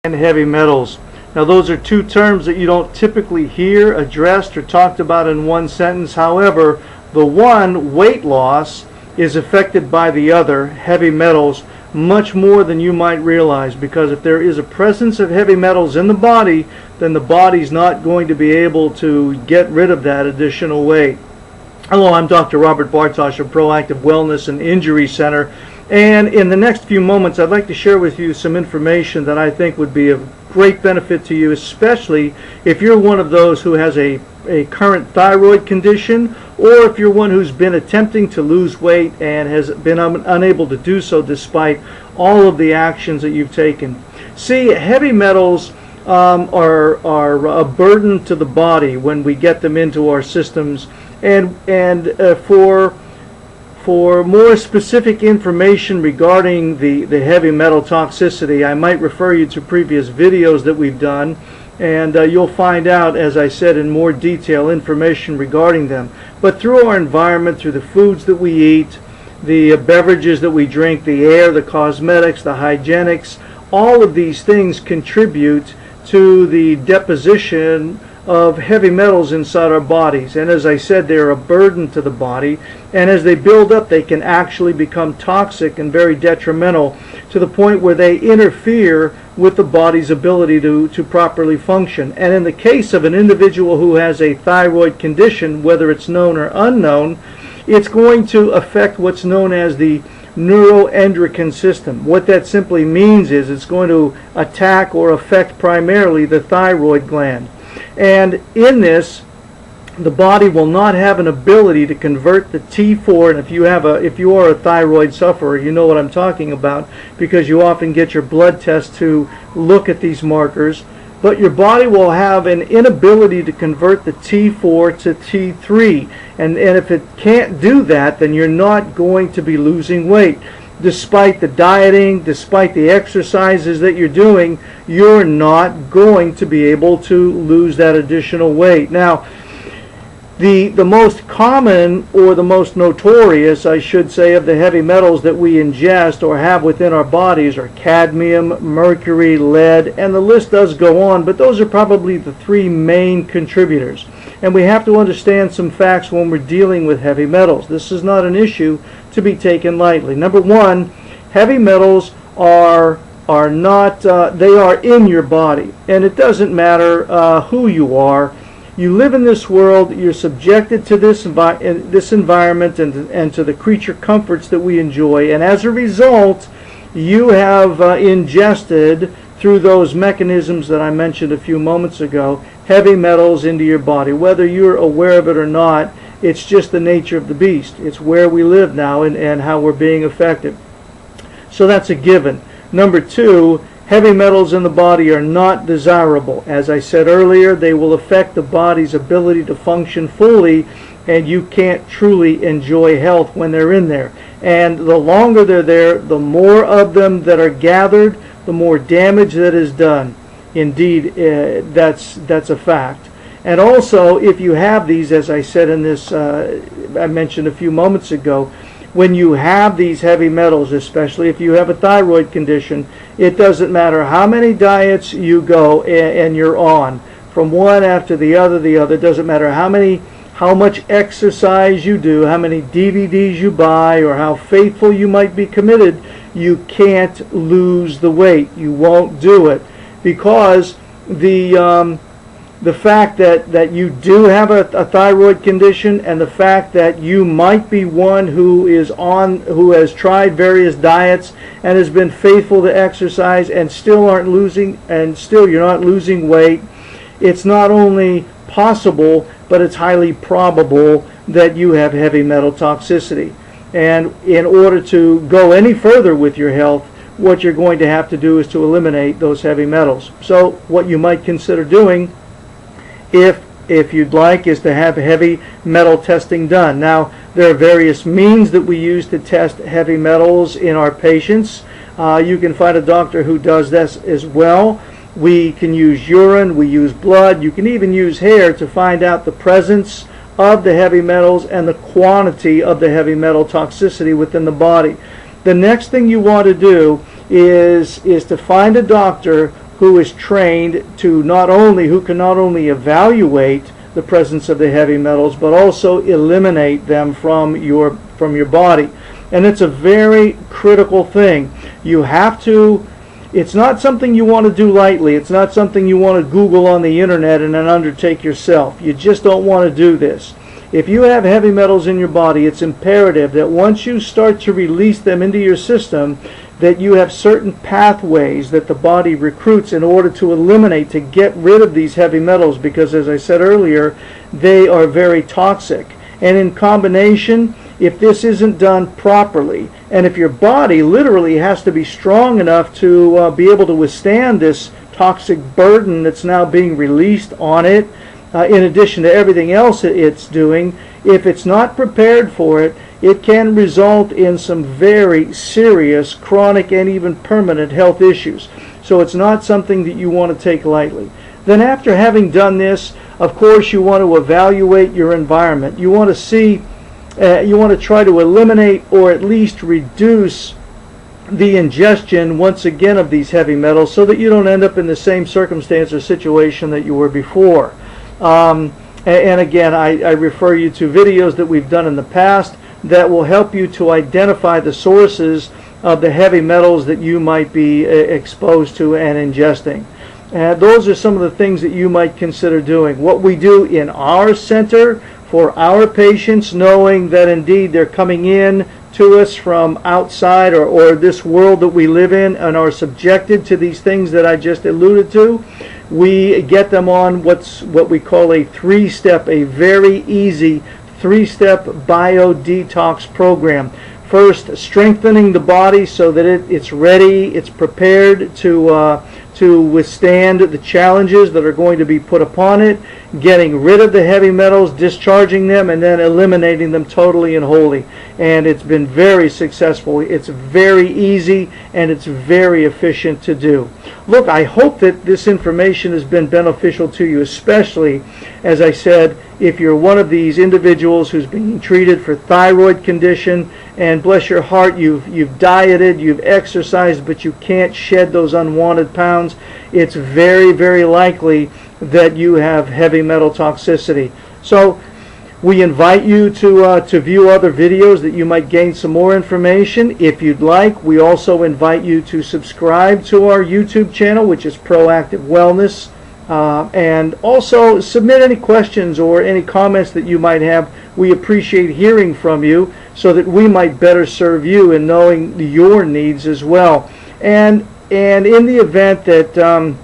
and heavy metals. Now those are two terms that you don't typically hear addressed or talked about in one sentence. However, the one, weight loss, is affected by the other, heavy metals, much more than you might realize, because if there is a presence of heavy metals in the body, then the body's not going to be able to get rid of that additional weight. Hello, I'm Dr. Robert Bartosh of Proactive Wellness and Injury Center, and in the next few moments I'd like to share with you some information that I think would be of great benefit to you, especially if you're one of those who has a current thyroid condition, or if you're one who's been attempting to lose weight and has been unable to do so despite all of the actions that you've taken. See, heavy metals are a burden to the body when we get them into our systems, and for more specific information regarding the heavy metal toxicity, I might refer you to previous videos that we've done, and you'll find out, as I said, in more detail information regarding them. But through our environment, through the foods that we eat, the beverages that we drink, the air, the cosmetics, the hygienics, all of these things contribute to the deposition of heavy metals inside our bodies. And as I said, they're a burden to the body, and as they build up they can actually become toxic and very detrimental to the point where they interfere with the body's ability to properly function. And in the case of an individual who has a thyroid condition, whether it's known or unknown, it's going to affect what's known as the neuroendocrine system. What that simply means is it's going to attack or affect primarily the thyroid gland. And in this, the body will not have an ability to convert the T4, and if you are a thyroid sufferer, you know what I'm talking about, because you often get your blood test to look at these markers. But your body will have an inability to convert the T4 to T3, and if it can't do that, then you're not going to be losing weight. Despite the dieting, despite the exercises that you're doing, you're not going to be able to lose that additional weight. Now, the most common, or the most notorious, I should say, of the heavy metals that we ingest or have within our bodies are cadmium, mercury, lead, and the list does go on, but those are probably the three main contributors. And we have to understand some facts when we're dealing with heavy metals. This is not an issue to be taken lightly. Number one, heavy metals are in your body, and it doesn't matter who you are. You live in this world, you're subjected to this environment and to the creature comforts that we enjoy, and as a result, you have ingested, through those mechanisms that I mentioned a few moments ago, heavy metals into your body. Whether you're aware of it or not, it's just the nature of the beast. It's where we live now and how we're being affected. So that's a given. Number two, heavy metals in the body are not desirable. As I said earlier, they will affect the body's ability to function fully, and you can't truly enjoy health when they're in there. And the longer they're there, the more of them that are gathered, the more damage that is done. Indeed, that's a fact. And also, if you have these, as I said in this, I mentioned a few moments ago, when you have these heavy metals, especially if you have a thyroid condition, it doesn't matter how many diets you go and you're on, from one after the other, it doesn't matter how much exercise you do, how many DVDs you buy, or how faithful you might be committed, you can't lose the weight. You won't do it, because the fact that you do have a thyroid condition, and the fact that you might be one who has tried various diets and has been faithful to exercise and still you're not losing weight, it's not only possible, but it's highly probable that you have heavy metal toxicity. And in order to go any further with your health, what you're going to have to do is to eliminate those heavy metals. So what you might consider doing, if you'd like, is to have heavy metal testing done. Now, there are various means that we use to test heavy metals in our patients. You can find a doctor who does this as well. We can use urine, we use blood, you can even use hair to find out the presence of the heavy metals and the quantity of the heavy metal toxicity within the body. The next thing you want to do is to find a doctor who is trained to who can not only evaluate the presence of the heavy metals, but also eliminate them from your body. And it's a very critical thing. You have to, it's not something you want to do lightly. It's not something you want to Google on the internet and then undertake yourself. You just don't want to do this. If you have heavy metals in your body, it's imperative that once you start to release them into your system, that you have certain pathways that the body recruits in order to eliminate, to get rid of these heavy metals, because as I said earlier, they are very toxic. And in combination, if this isn't done properly, and if your body literally has to be strong enough to be able to withstand this toxic burden that's now being released on it, in addition to everything else it's doing, if it's not prepared for it, it can result in some very serious chronic and even permanent health issues. So it's not something that you want to take lightly. Then after having done this, of course, you want to evaluate your environment. You want to see, you want to try to eliminate or at least reduce the ingestion once again of these heavy metals so that you don't end up in the same circumstance or situation that you were before. And again, I refer you to videos that we've done in the past that will help you to identify the sources of the heavy metals that you might be exposed to and ingesting. And those are some of the things that you might consider doing. What we do in our center for our patients, knowing that indeed they're coming in to us from outside or this world that we live in and are subjected to these things that I just alluded to, we get them on what we call a three-step, a very easy three-step bio-detox program. First, strengthening the body so that it's ready, it's prepared to withstand the challenges that are going to be put upon it, getting rid of the heavy metals, discharging them, and then eliminating them totally and wholly. And it's been very successful. It's very easy and it's very efficient to do. Look, I hope that this information has been beneficial to you, especially, as I said, if you're one of these individuals who's being treated for thyroid condition, and bless your heart, you've dieted, you've exercised, but you can't shed those unwanted pounds, it's very, very likely that you have heavy metal toxicity. So we invite you to view other videos that you might gain some more information. If you'd like, we also invite you to subscribe to our YouTube channel, which is Proactive Wellness. And also submit any questions or any comments that you might have. We appreciate hearing from you so that we might better serve you in knowing your needs as well. And in the event that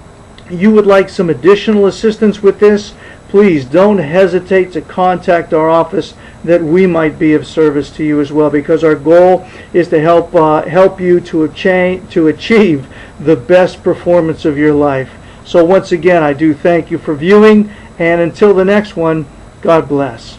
you would like some additional assistance with this, please don't hesitate to contact our office that we might be of service to you as well, because our goal is to help you to achieve the best performance of your life. So once again, I do thank you for viewing, and until the next one, God bless.